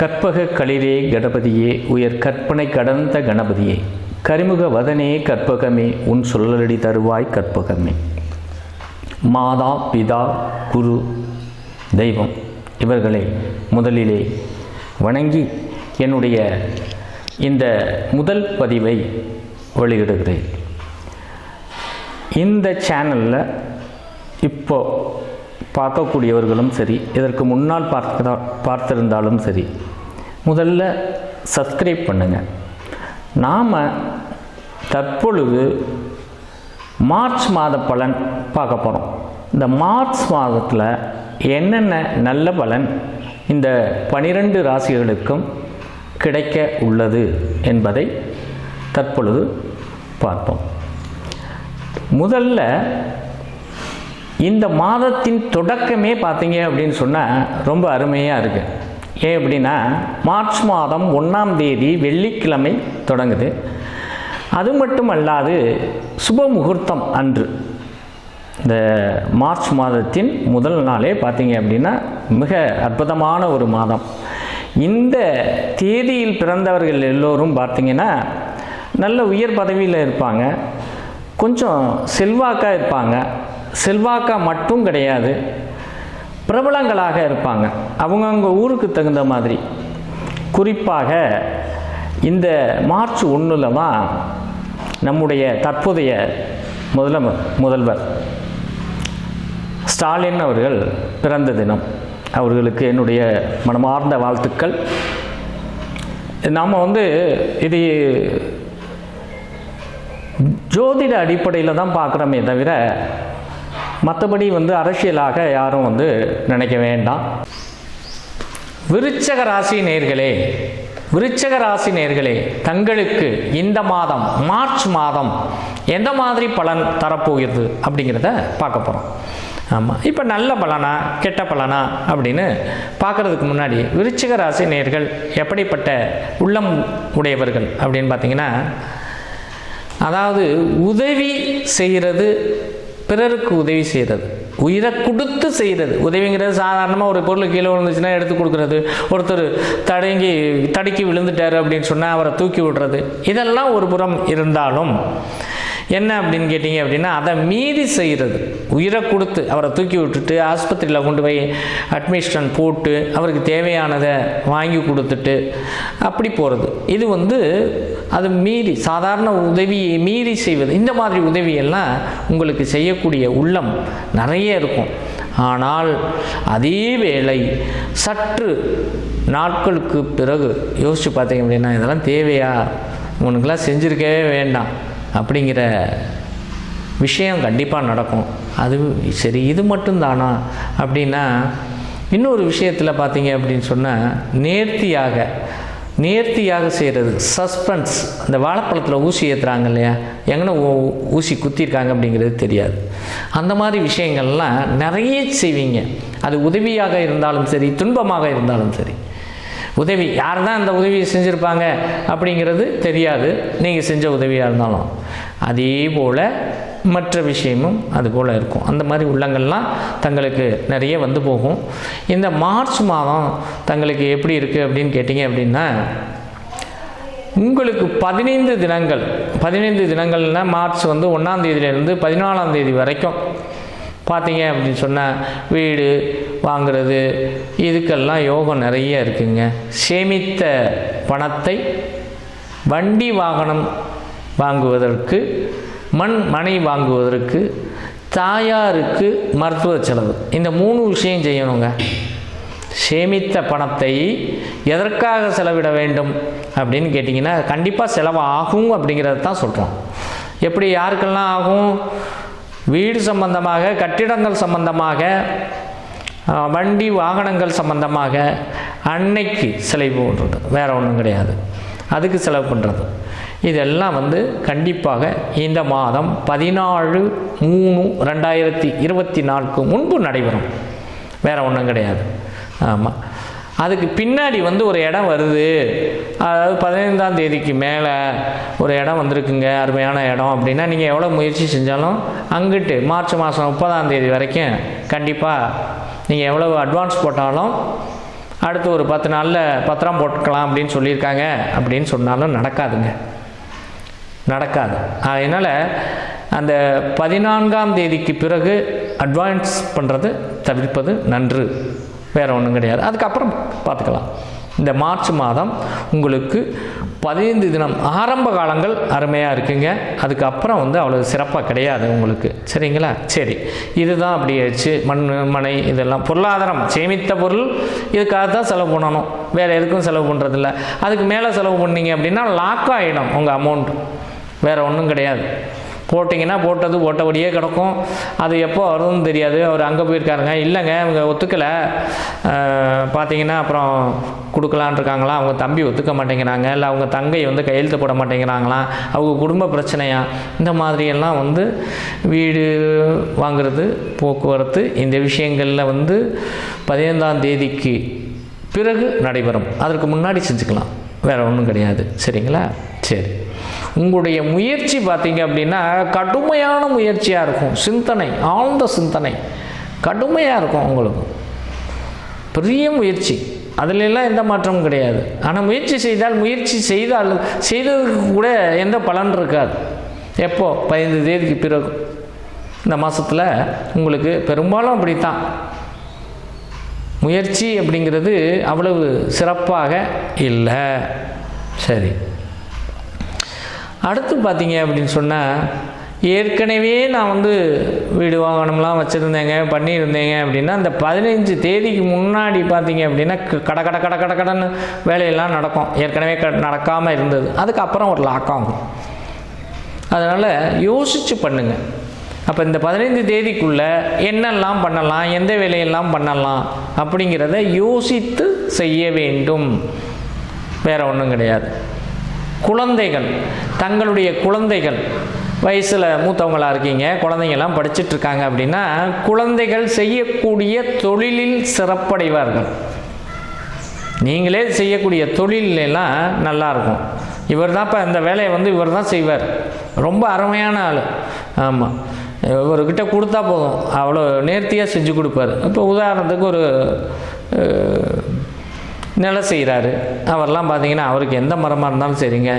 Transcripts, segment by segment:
கற்பக களிரே கணபதியே உயர் கற்பனை கடந்த கணபதியே கரிமுக வதனே கற்பகமே உன் சொல்லலடி தருவாய் கற்பகமே. மாதா பிதா குரு தெய்வம் இவர்களை முதலிலே வணங்கி என்னுடைய இந்த முதல் பதிவை வெளியிடுகிறேன். இந்த சேனலில் இப்போ பார்க்கக்கூடியவர்களும் சரி, இதற்கு முன்னால் பார்த்திருந்தாலும் சரி, முதல்ல சப்ஸ்கிரைப் பண்ணுங்கள். நாம் தற்பொழுது மார்ச் மாத பலன் பார்க்க போகிறோம். இந்த மார்ச் மாதத்தில் என்னென்ன நல்ல பலன் இந்த 12 ராசிகளுக்கும் கிடைக்க உள்ளது என்பதை தற்பொழுது பார்ப்போம். முதல்ல இந்த மாதத்தின் தொடக்கமே பார்த்தீங்க அப்படின்னு சொன்னால் ரொம்ப அருமையாக இருக்குது. ஏன் அப்படின்னா, மார்ச் மாதம் 1ஆம் தேதி வெள்ளிக்கிழமை தொடங்குது. அது மட்டும் அல்லாது சுப முகூர்த்தம் அன்று இந்த மார்ச் மாதத்தின் முதல் நாளே பார்த்தீங்க அப்படின்னா மிக அற்புதமான ஒரு மாதம். இந்த தேதியில் பிறந்தவர்கள் எல்லோரும் பார்த்தீங்கன்னா நல்ல உயர் பதவியில் இருப்பாங்க, கொஞ்சம் செல்வாக்காக இருப்பாங்க. செல்வாக்காக மட்டும் கிடையாது, பிரபலங்களாக இருப்பாங்க அவங்கவுங்க ஊருக்கு தகுந்த மாதிரி. குறிப்பாக இந்த மார்ச் 1 தான் நம்முடைய தற்போதைய முதல்வர் ஸ்டாலின் அவர்கள் பிறந்த தினம். அவர்களுக்கு என்னுடைய மனமார்ந்த வாழ்த்துக்கள். நாம் இது ஜோதிட அடிப்படையில் தான் பார்க்குறோமே தவிர மற்றபடி அரசியலாக யாரும் நினைக்க வேண்டாம். விருச்சக ராசி நேயர்களே தங்களுக்கு இந்த மாதம் மார்ச் மாதம் எந்த மாதிரி பலன் தரப்போகிறது அப்படிங்கிறத பார்க்க போகிறோம். ஆமாம், இப்போ நல்ல பலனா கெட்ட பலனா அப்படின்னு பார்க்குறதுக்கு முன்னாடி விருச்சிக ராசி நேயர்கள் எப்படிப்பட்ட உள்ளம் உடையவர்கள் அப்படின்னு பார்த்தீங்கன்னா, அதாவது உதவி செய்கிறது, பிறருக்கு உதவி செய்கிறது, உயிரை கொடுத்து செய்கிறது. உதவிங்கிறது சாதாரணமாக ஒரு பொருள் கீழே விழுந்துச்சுன்னா எடுத்து கொடுக்குறது, ஒருத்தர் தடுக்கி விழுந்துட்டார் அப்படின்னு சொன்னால் அவரை தூக்கி விடுறது, இதெல்லாம் ஒரு புறம் இருந்தாலும் என்ன அப்படின்னு கேட்டிங்க அப்படின்னா, அதை மீறி செய்கிறது. உயிரை கொடுத்து அவரை தூக்கி விட்டுட்டு ஆஸ்பத்திரியில் கொண்டு போய் அட்மிஷன் போட்டு அவருக்கு தேவையானதை வாங்கி கொடுத்துட்டு அப்படி போகிறது. இது அது மீறி சாதாரண உதவியை மீறி செய்வது. இந்த மாதிரி உதவியெல்லாம் உங்களுக்கு செய்யக்கூடிய உள்ளம் நிறைய இருக்கும். ஆனால் அதே வேளை சற்று நாட்களுக்கு பிறகு யோசித்து பார்த்தீங்க அப்படின்னா, இதெல்லாம் தேவையா, உனக்கெல்லாம் செஞ்சுருக்கவே வேண்டாம் அப்படிங்கிற விஷயம் கண்டிப்பாக நடக்கும். அது சரி, இது மட்டும்தானா அப்படின்னா, இன்னொரு விஷயத்தில் பார்த்தீங்க அப்படின்னு சொன்னால் நேர்த்தியாக செய்கிறது. சஸ்பென்ஸ், அந்த வாழைப்பழத்தில் ஊசி ஏற்றுறாங்க இல்லையா, எங்கன்னா ஊசி குத்திருக்காங்க அப்படிங்கிறது தெரியாது. அந்த மாதிரி விஷயங்கள்லாம் நிறைய செய்வீங்க. அது உதவியாக இருந்தாலும் சரி, துன்பமாக இருந்தாலும் சரி. உதவி யார் தான் அந்த உதவியை செஞ்சுருப்பாங்க அப்படிங்கிறது தெரியாது, நீங்கள் செஞ்ச உதவியாக இருந்தாலும். அதே போல் மற்ற விஷயமும் அதுபோல் இருக்கும். அந்த மாதிரி உள்ளங்கள்லாம் தங்களுக்கு நிறைய போகும். இந்த மார்ச் மாதம் தங்களுக்கு எப்படி இருக்குது அப்படின்னு கேட்டிங்க அப்படின்னா, உங்களுக்கு 15 தினங்கள்னால் மார்ச் 1ஆம் தேதியிலேருந்து 14ஆம் தேதி வரைக்கும் பார்த்தீங்க அப்படின்னு சொன்னால் வீடு வாங்கிறது இதுக்கெல்லாம் யோகம் நிறைய இருக்குங்க. சேமித்த பணத்தை வண்டி வாகனம் வாங்குவதற்கு, மனை வாங்குவதற்கு, தாயாருக்கு மருத்துவ செலவு, இந்த 3 விஷயம் செய்யணுங்க. சேமித்த பணத்தை எதற்காக செலவிட வேண்டும் அப்படின்னு கேட்டிங்கன்னா, கண்டிப்பாக செலவு ஆகும் அப்படிங்கிறத தான் சொல்கிறோம். எப்படி யாருக்கெல்லாம் ஆகும்? வீடு சம்பந்தமாக, கட்டிடங்கள் சம்பந்தமாக, வண்டி வாகனங்கள் சம்பந்தமாக அன்னைக்கு செலவு பண்ணுறது, வேறு ஒன்றும் கிடையாது. அதுக்கு செலவு பண்ணுறது இதெல்லாம் கண்டிப்பாக இந்த மாதம் 14/3/2024 முன்பு நடைபெறும், வேறு ஒன்றும் கிடையாது. ஆமாம், அதுக்கு பின்னாடி ஒரு இடம் வருது. அதாவது 15ஆம் தேதிக்கு மேலே ஒரு இடம் வந்திருக்குங்க, அருமையான இடம் அப்படின்னா, நீங்கள் எவ்வளோ முயற்சி செஞ்சாலும் அங்கிட்டு மார்ச் மாதம் 30ஆம் தேதி வரைக்கும் கண்டிப்பாக நீங்கள் எவ்வளோ அட்வான்ஸ் போட்டாலும் அடுத்து ஒரு 10 நாளில் பத்திரம் போட்டுக்கலாம் அப்படின்னு சொல்லியிருக்காங்க அப்படின்னு சொன்னாலும் நடக்காதுங்க, நடக்காது. அதனால் அந்த 14ஆம் தேதிக்கு பிறகு அட்வான்ஸ் பண்ணுறது தவிர்ப்பது நன்று, வேறு ஒன்றும் கிடையாது. அதுக்கப்புறம் பார்த்துக்கலாம். இந்த மார்ச் மாதம் உங்களுக்கு 15 தினம் ஆரம்ப காலங்கள் அருமையாக இருக்குங்க. அதுக்கப்புறம் அவ்வளோ சிறப்பாக கிடையாது உங்களுக்கு, சரிங்களா? சரி, இதுதான் அப்படி ஆயிடுச்சு. மனை இதெல்லாம் பொருளாதாரம், சேமித்த பொருள் இதுக்காக தான் செலவு பண்ணணும், வேறு எதுக்கும் செலவு பண்ணுறதில்ல. அதுக்கு மேலே செலவு பண்ணிங்க அப்படின்னா லாக் ஆகிடும் உங்கள் அமௌண்ட், வேறு ஒன்றும் கிடையாது. போட்டிங்கன்னா போட்டது போட்டபடியே கிடக்கும், அது எப்போ வருதுன்னு தெரியாது. அவர் அங்கே போயிருக்காருங்க, இல்லைங்க அவங்க ஒத்துக்கலை பார்த்தீங்கன்னா அப்புறம் கொடுக்கலான் இருக்காங்களா, அவங்க தம்பி ஒத்துக்க மாட்டேங்கிறாங்க, இல்லை அவங்க தங்கை கையெழுத்து போட மாட்டேங்கிறாங்களாம், அவங்க குடும்ப பிரச்சனையா, இந்த மாதிரியெல்லாம் வீடு வாங்கிறது, போக்குவரத்து, இந்த விஷயங்களில் 15ஆம் தேதிக்கு பிறகு நடைபெறும். அதற்கு முன்னாடி செஞ்சுக்கலாம், வேறு ஒன்றும் கிடையாது, சரிங்களா? சரி, உங்களுடைய முயற்சி பார்த்தீங்க அப்படின்னா கடுமையான முயற்சியாக இருக்கும். சிந்தனை, ஆழ்ந்த சிந்தனை கடுமையாக இருக்கும் உங்களுக்கு, பெரிய முயற்சி, அதிலெல்லாம் எந்த மாற்றமும் கிடையாது. ஆனால் முயற்சி செய்ததுக்கு கூட எந்த பலன் இருக்காது. எப்போ? 15 தேதிக்கு பிறகு. இந்த மாதத்தில் உங்களுக்கு பெரும்பாலும் அப்படித்தான். முயற்சி அப்படிங்கிறது அவ்வளவு சிறப்பாக இல்லை. சரி, அடுத்து பார்த்தீங்க அப்படின்னு சொன்னால், ஏற்கனவே நான் வீடு வாங்கணும்லாம் வச்சுருந்தேங்க, பண்ணியிருந்தேங்க அப்படின்னா அந்த 15 தேதிக்கு முன்னாடி பார்த்தீங்க அப்படின்னா கடன்னு வேலையெல்லாம் நடக்கும். ஏற்கனவே நடக்காமல் இருந்தது, அதுக்கப்புறம் ஒரு லாக் ஆகும். அதனால் யோசித்து பண்ணுங்கள். அப்போ இந்த 15 தேதிக்குள்ளே என்னெல்லாம் பண்ணலாம், எந்த வேலையெல்லாம் பண்ணலாம் அப்படிங்கிறத யோசித்து செய்ய வேண்டும், வேறு ஒன்றும் கிடையாது. குழந்தைகள், தங்களுடைய குழந்தைகள் வயசில் மூத்தவங்களாக இருக்கீங்க, குழந்தைங்கள்லாம் படிச்சுட்ருக்காங்க அப்படின்னா குழந்தைகள் செய்யக்கூடிய தொழிலில் சிறப்படைவார்கள். நீங்களே செய்யக்கூடிய தொழிலெல்லாம் நல்லாயிருக்கும். இவர் தான் இப்போ இந்த வேலையை இவர் தான் செய்வார், ரொம்ப அருமையான ஆள். ஆமாம், இவர்கிட்ட கொடுத்தா போதும், அவ்வளோ நேர்த்தியாக செஞ்சு கொடுப்பார். இப்போ உதாரணத்துக்கு ஒரு நிலை செய்கிறாரு, அவர்லாம் பார்த்தீங்கன்னா அவருக்கு எந்த மரமாக இருந்தாலும் சரிங்க,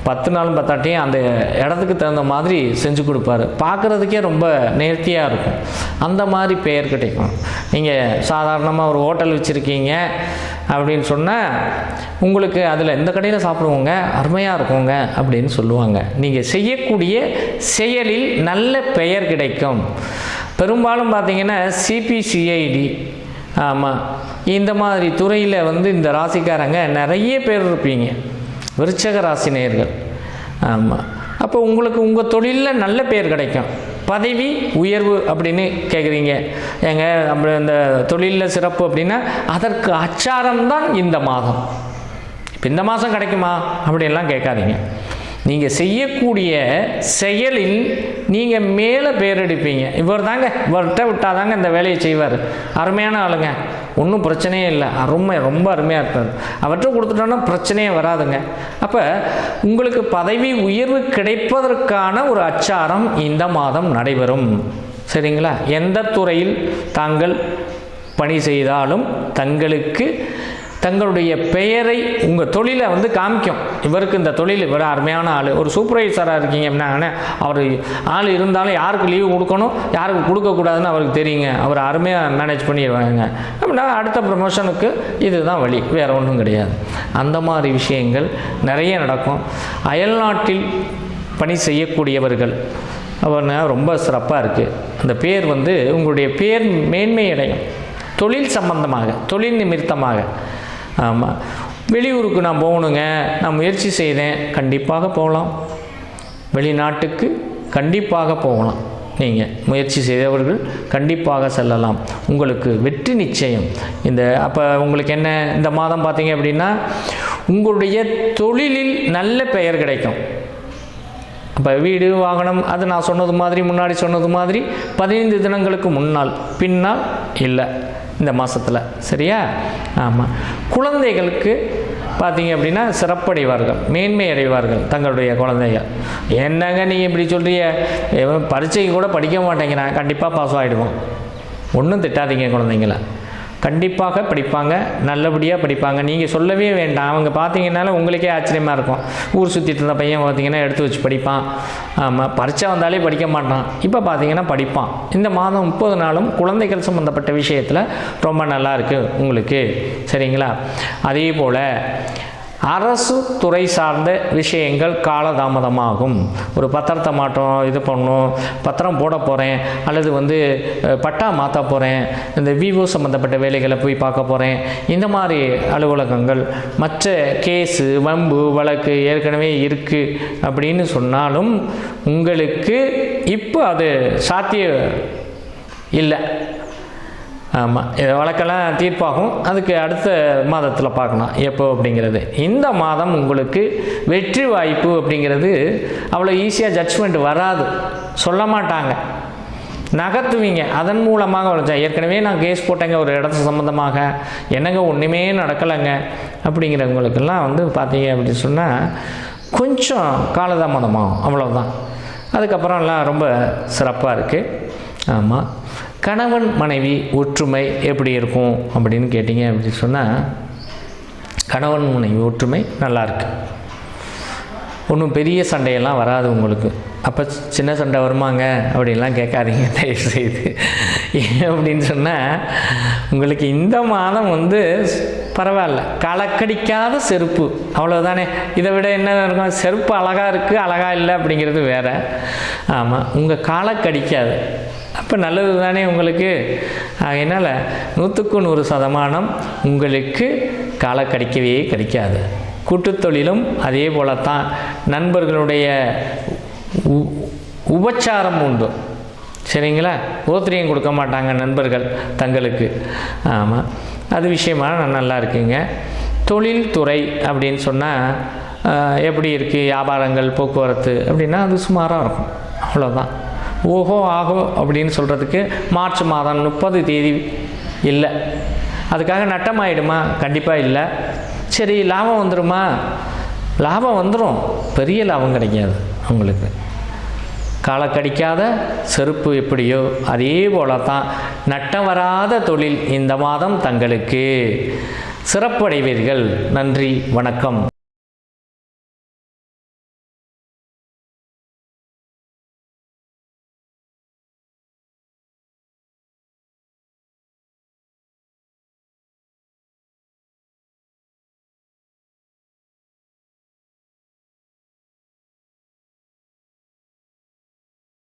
10 நாளும் 10 அந்த இடத்துக்கு தகுந்த மாதிரி செஞ்சு கொடுப்பாரு. பார்க்குறதுக்கே ரொம்ப நேர்த்தியாக இருக்கும். அந்த மாதிரி பெயர் கிடைக்கும். நீங்கள் சாதாரணமாக ஒரு ஹோட்டல் வச்சுருக்கீங்க அப்படின்னு சொன்னால் உங்களுக்கு அதில் இந்த கடையில் சாப்பிடுவோங்க, அருமையாக இருக்குங்க அப்படின்னு சொல்லுவாங்க. நீங்கள் செய்யக்கூடிய செயலில் நல்ல பெயர் கிடைக்கும். பெரும்பாலும் பார்த்தீங்கன்னா சிபிசிஐடி, ஆமாம், இந்த மாதிரி துறையில் இந்த ராசிக்காரங்க நிறைய பேர் இருப்பீங்க, விருச்சக ராசி நேயர்கள். ஆமாம், அப்போ உங்களுக்கு உங்கள் தொழிலில் நல்ல பேர் கிடைக்கும். பதவி உயர்வு அப்படின்னு கேட்குறீங்க, ஏங்க அப்படி இந்த தொழிலில் சிறப்பு அப்படின்னா அதற்கு அச்சாரம்தான் இந்த மாதம். இப்போ இந்த மாதம் கிடைக்குமா அப்படின்லாம் கேட்காதீங்க. நீங்கள் செய்யக்கூடிய செயலில் நீங்கள் மேலே பேர் எடுப்பீங்க. இவர்கிட்ட விட்டால் தாங்க இந்த வேலையை செய்வார், அருமையான ஆளுங்க, ஒன்றும் பிரச்சனையே இல்லை, ரொம்ப அருமையாக இருப்பார், அவற்றை கொடுத்துட்டோன்னா பிரச்சனையே வராதுங்க. அப்போ உங்களுக்கு பதவி உயர்வு கிடைப்பதற்கான ஒரு அச்சாரம் இந்த மாதம் நடைபெறும், சரிங்களா? எந்த துறையில் தாங்கள் பணி செய்தாலும் தங்களுக்கு தங்களுடைய பெயரை உங்கள் தொழிலை காமிக்கும். இவருக்கு இந்த தொழில், இவர் அருமையான ஆள். ஒரு சூப்பர்வைசராக இருக்கீங்க அப்படின்னா அவர் ஆள் இருந்தாலும் யாருக்கு லீவு கொடுக்கணும், யாருக்கு கொடுக்கக்கூடாதுன்னு அவருக்கு தெரியுங்க, அவர் அருமையாக மேனேஜ் பண்ணிடுவாங்க அப்படின்னா அடுத்த ப்ரமோஷனுக்கு இதுதான் வழி, வேறு ஒன்றும் கிடையாது. அந்த மாதிரி விஷயங்கள் நிறைய நடக்கும். அயல்நாட்டில் பணி செய்யக்கூடியவர்கள் அவர்னா ரொம்ப சிறப்பாக இருக்குது. அந்த பேர் உங்களுடைய பேர் மேன்மை அடையும், தொழில் சம்பந்தமாக, தொழில் நிமித்தமாக. ஆமாம், வெளியூருக்கு நான் போகணுங்க, நான் முயற்சி செய்தேன், கண்டிப்பாக போகலாம். வெளிநாட்டுக்கு கண்டிப்பாக போகலாம். நீங்கள் முயற்சி செய்தவர்கள் கண்டிப்பாக செல்லலாம், உங்களுக்கு வெற்றி நிச்சயம். அப்போ உங்களுக்கு என்ன, இந்த மாதம் பார்த்தீங்க அப்படின்னா உங்களுடைய தொழிலில் நல்ல பெயர் கிடைக்கும். இப்போ வீடு வாகனம், அது நான் சொன்னது மாதிரி, முன்னாடி சொன்னது மாதிரி 15 தினங்களுக்கு முன்னால் பின்னால் இல்லை இந்த மாதத்தில், சரியா? ஆமாம், குழந்தைகளுக்கு பார்த்தீங்க அப்படின்னா சிறப்படைவார்கள், மேன்மை அடைவார்கள் தங்களுடைய குழந்தைகள். என்னங்க நீங்கள் இப்படி சொல்கிறீங்க, பரீட்சைக்கு கூட படிக்க மாட்டேங்கிறான், கண்டிப்பாக பாஸ் ஆகிடுவோம். ஒன்றும் திட்டாதீங்க குழந்தைங்கள. கண்டிப்பாக படிப்பாங்க, நல்லபடியாக படிப்பாங்க. நீங்கள் சொல்லவே வேண்டாம். அவங்க பார்த்தீங்கன்னால உங்களுக்கே ஆச்சரியமாக இருக்கும். ஊர் சுற்றிட்டு இருந்த பையன் பார்த்தீங்கன்னா எடுத்து வச்சு படிப்பான். ஆமாம், பரீட்சை வந்தாலே படிக்க மாட்டான். இப்போ பார்த்தீங்கன்னா படிப்பான். இந்த மாதம் 30 நாளும் குழந்தைகள் சம்மந்தப்பட்ட விஷயத்தில் ரொம்ப நல்லா இருக்குது உங்களுக்கு. சரிங்களா? அதே போல் அரசு துறை சார்ந்த விஷயங்கள் காலதாமதமாகும். ஒரு பத்திரத்தை மாட்டோம், இது பண்ணணும், பத்திரம் போட போகிறேன், அல்லது பட்டா மாற்ற போகிறேன், இந்த விவோ சம்மந்தப்பட்ட வேலைகளை போய் பார்க்க போகிறேன், இந்த மாதிரி அலுவலகங்கள், மற்ற கேஸு வம்பு வழக்கு ஏற்கனவே இருக்குது அப்படின்னு சொன்னாலும் உங்களுக்கு இப்போ அது சாத்தியம் இல்லை. ஆமாம், இதை வழக்கெல்லாம் தீர்ப்பாகும். அதுக்கு அடுத்த மாதத்தில் பார்க்கலாம் எப்போ அப்படிங்கிறது. இந்த மாதம் உங்களுக்கு வெற்றி வாய்ப்பு அப்படிங்கிறது அவ்வளோ ஈஸியாக ஜட்ஜ்மெண்ட் வராது, சொல்ல மாட்டாங்க, நகர்த்துவீங்க. அதன் மூலமாக வளர்ச்சா ஏற்கனவே நான் கேஸ் போட்டேங்க ஒரு இடத்து சம்மந்தமாக, என்னங்க ஒன்றுமே நடக்கலைங்க அப்படிங்கிறவங்களுக்கெல்லாம் பார்த்தீங்க அப்படின்னு சொன்னால் கொஞ்சம் காலதாமதமாகும், அவ்வளோதான். அதுக்கப்புறம்லாம் ரொம்ப சிறப்பாக இருக்குது. ஆமாம், கணவன் மனைவி ஒற்றுமை எப்படி இருக்கும் அப்படின்னு கேட்டிங்க அப்படின்னு சொன்னால் கணவன் மனைவி ஒற்றுமை நல்லாயிருக்கு. ஒன்றும் பெரிய சண்டையெல்லாம் வராது உங்களுக்கு. அப்போ சின்ன சண்டை வருமாங்க அப்படின்லாம் கேட்காதீங்க தயவு செய்து. அப்படின்னு சொன்னால் உங்களுக்கு இந்த மாதம் பரவாயில்ல, களக்கடிக்காத செருப்பு, அவ்வளோதானே. இதை விட என்ன இருக்கும்? செருப்பு அழகாக இருக்குது, அழகாக இல்லை அப்படிங்கிறது வேறு. ஆமாம், உங்கள் களக்கடிக்காது, அப்போ நல்லது தானே உங்களுக்கு. அதனால் 100க்கு 100% உங்களுக்கு களக்கடிக்கவே கிடைக்காது. கூட்டுத்தொழிலும் அதே போலத்தான். நண்பர்களுடைய உபச்சாரம் உண்டு, சரிங்களா? ஓத்திரியம் கொடுக்க மாட்டாங்க நண்பர்கள் தங்களுக்கு. ஆமாம், அது விஷயமாக நல்லா இருக்குங்க. தொழில்துறை அப்படின்னு சொன்னால் எப்படி இருக்குது? வியாபாரங்கள், போக்குவரத்து அப்படின்னா அது சுமாராக இருக்கும், அவ்வளோதான். ஓஹோ ஆகோ அப்படின்னு சொல்கிறதுக்கு மார்ச் மாதம் 30 தேதி இல்லை. அதுக்காக நட்டமாயிடுமா? கண்டிப்பாக இல்லை. சரி, லாபம் வந்துடுமா? லாபம் வந்துடும், பெரிய லாபம் கிடைக்காது உங்களுக்கு. காலக்கடிக்காத செருப்பு எப்படியோ அதே போல தான் நட்டம் வராத தொழில் இந்த மாதம் தங்களுக்கு. சிறப்படைவீர்கள். நன்றி, வணக்கம்.